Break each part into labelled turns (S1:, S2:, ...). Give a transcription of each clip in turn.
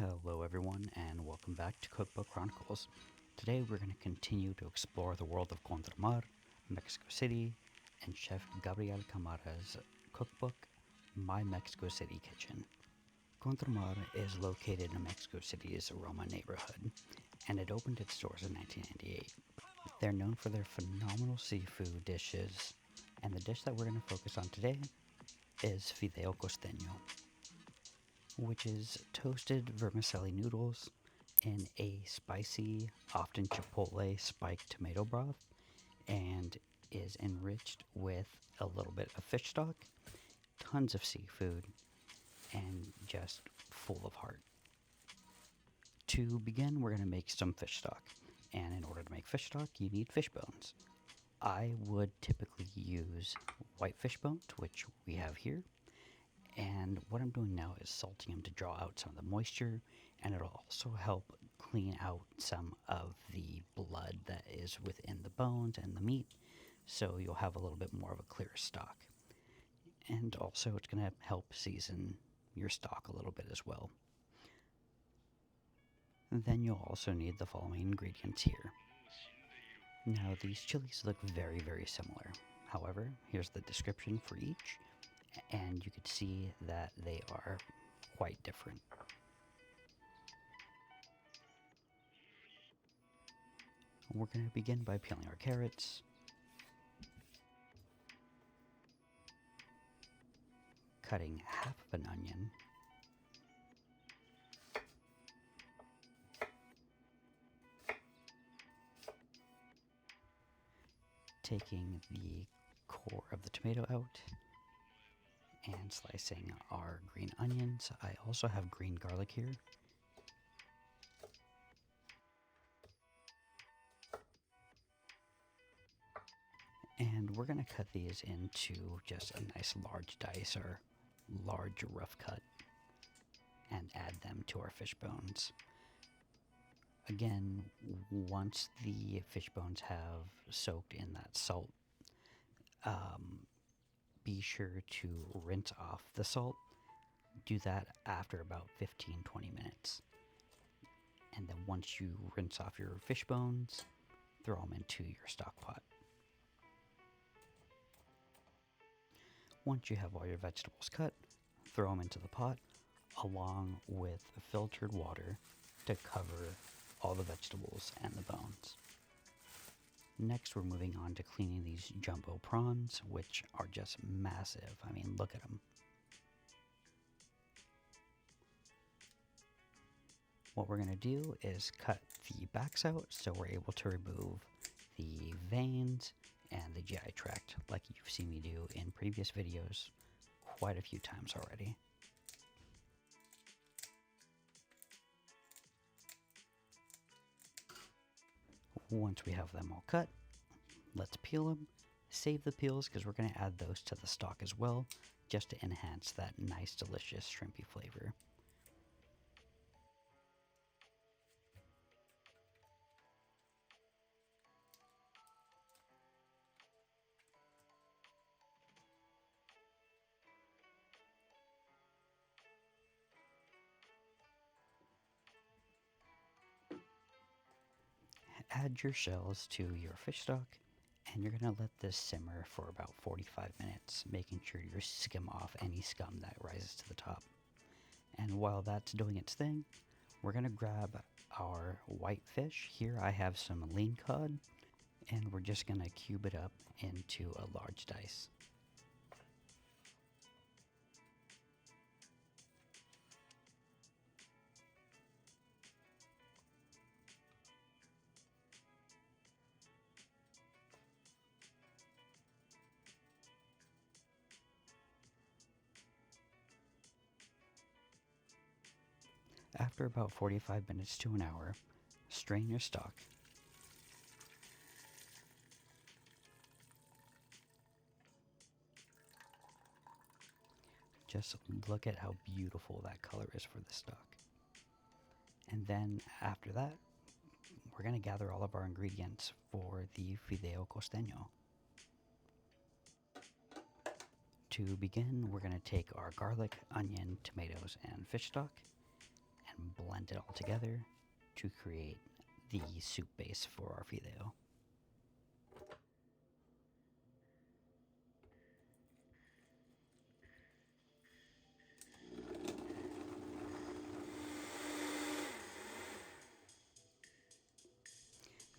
S1: Hello everyone and welcome back to Cookbook Chronicles. Today we're going to continue to explore the world of Contramar, Mexico City, and Chef Gabriela Cámara's cookbook, My Mexico City Kitchen. Contramar is located in Mexico City's Roma neighborhood, and it opened its doors in 1998. They're known for their phenomenal seafood dishes, and the dish that we're going to focus on today is Fideo Costeño, which is toasted vermicelli noodles in a spicy, often chipotle spiked tomato broth, and is enriched with a little bit of fish stock, tons of seafood, and just full of heart. To begin, we're going to make some fish stock, and in order to make fish stock, you need fish bones. I would typically use white fish bones, which we have here. And what I'm doing now is salting them to draw out some of the moisture, and it'll also help clean out some of the blood that is within the bones and the meat, so you'll have a little bit more of a clear stock. And also it's going to help season your stock a little bit as well. And then you'll also need the following ingredients here. Now these chilies look very, very similar. However, here's the description for each, and you can see that they are quite different. We're going to begin by peeling our carrots, cutting half of an onion, taking the core of the tomato out, and slicing our green onions. I also have green garlic here. And we're going to cut these into just a nice large dice or large rough cut and add them to our fish bones. Again, once the fish bones have soaked in that salt, be sure to rinse off the salt. Do that after about 15-20 minutes. And then once you rinse off your fish bones, throw them into your stock pot. Once you have all your vegetables cut, throw them into the pot along with filtered water to cover all the vegetables and the bones. Next, we're moving on to cleaning these jumbo prawns, which are just massive. I mean, look at them. What we're going to do is cut the backs out so we're able to remove the veins and the GI tract like you've seen me do in previous videos quite a few times already. Once we have them all cut, let's peel them. Save the peels because we're going to add those to the stock as well, just to enhance that nice, delicious shrimpy flavor. Add your shells to your fish stock, and you're going to let this simmer for about 45 minutes, making sure you skim off any scum that rises to the top. And while that's doing its thing, we're going to grab our white fish. Here I have some lean cod, and we're just going to cube it up into a large dice. After about 45 minutes to an hour, strain your stock. Just look at how beautiful that color is for the stock. And then after that, we're going to gather all of our ingredients for the Fideo Costeño. To begin, we're going to take our garlic, onion, tomatoes, and fish stock and blend blend it all together to create the soup base for our fideo.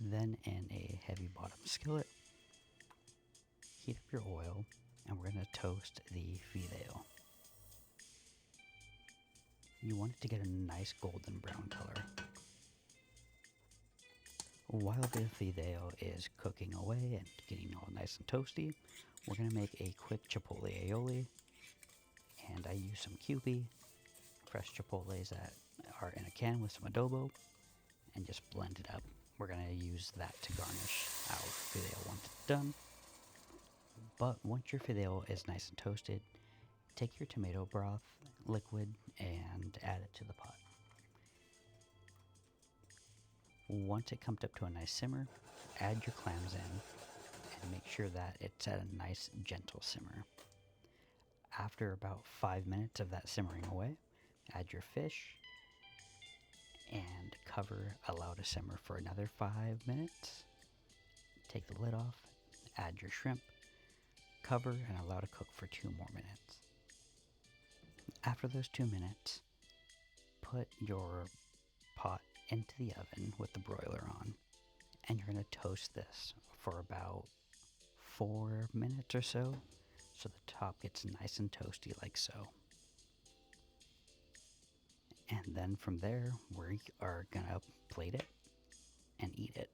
S1: Then in a heavy bottom skillet, heat up your oil, and we're going to toast the fideo. You want it to get a nice golden brown color. While the fideo is cooking away and getting all nice and toasty, we're going to make a quick chipotle aioli. And I use some Kewpie, fresh chipotles that are in a can with some adobo, and just blend it up. We're going to use that to garnish our fideo once it's done. But once your fideo is nice and toasted, take your tomato broth, liquid, and add it to the pot. Once it comes up to a nice simmer, add your clams in and make sure that it's at a nice gentle simmer. After about 5 minutes of that simmering away, add your fish and allow to simmer for another 5 minutes. Take the lid off, add your shrimp, cover, and allow to cook for 2 more minutes. After those 2 minutes, put your pot into the oven with the broiler on, and you're going to toast this for about 4 minutes or so the top gets nice and toasty like so. And then from there, we are going to plate it and eat it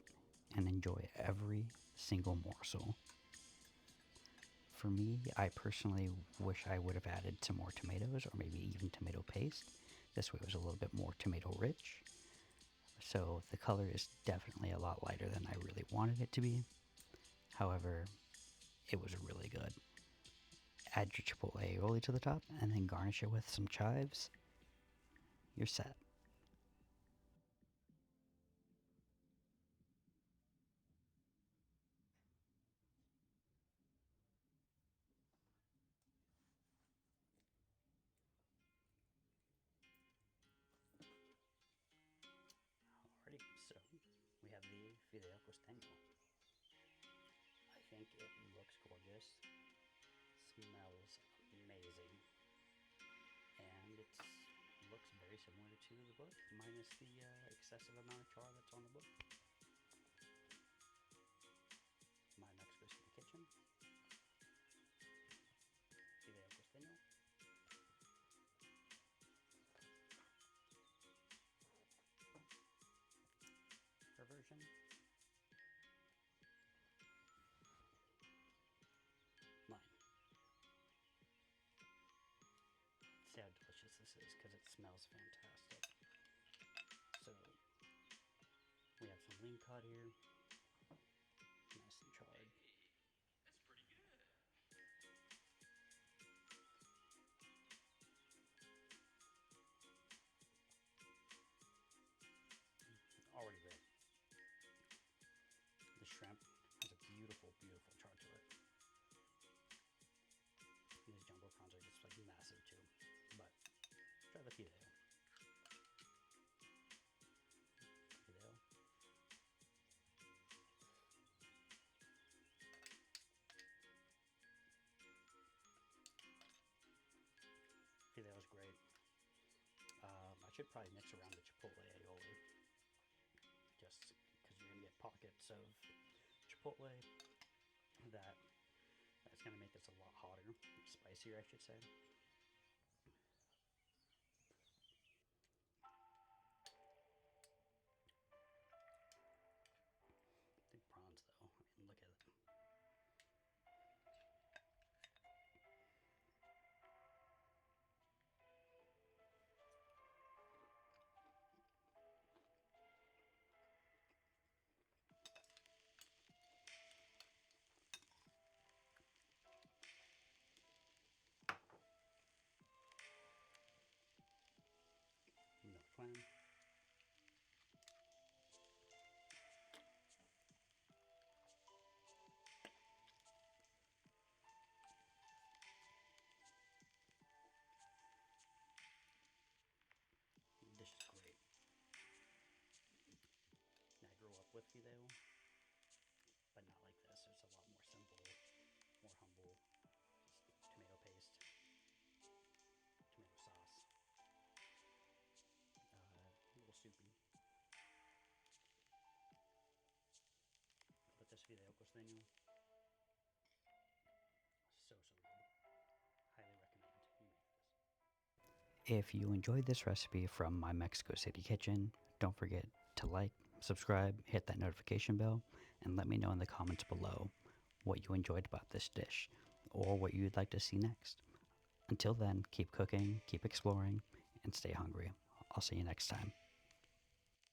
S1: and enjoy every single morsel. For me, I personally wish I would have added some more tomatoes or maybe even tomato paste. This way it was a little bit more tomato rich. So the color is definitely a lot lighter than I really wanted it to be. However, it was really good. Add your chipotle aioli to the top and then garnish it with some chives. You're set. Alrighty, so we have the Fideo Costeño. I think it looks gorgeous, smells amazing, and it looks very similar to the book, minus the excessive amount of char that's on the book. My next goes to the kitchen. Fideo Costeño. Her version. Mine. See how delicious this is because it smells fantastic. So we have some lean cod here, nice and charred.
S2: That's pretty good.
S1: Already great. The shrimp has a beautiful, beautiful char to it. These jumbo prawns are just like massive too. But try the fideo. Fideo. Fideo is great. I should probably mix around the chipotle aioli, just because you're gonna get pockets of chipotle that's gonna make this a lot hotter, spicier, I should say. The prawns, though, I mean, look at it. with Fideo, but not like this. It's a lot more simple, more humble. Just tomato paste, tomato sauce, a little soupy. But this Fideo Costeño, so good. Highly recommend you make this. If you enjoyed this recipe from my Mexico City kitchen, don't forget to like, subscribe, hit that notification bell, and let me know in the comments below what you enjoyed about this dish or what you'd like to see next. Until then, keep cooking, keep exploring, and stay hungry. I'll see you next time.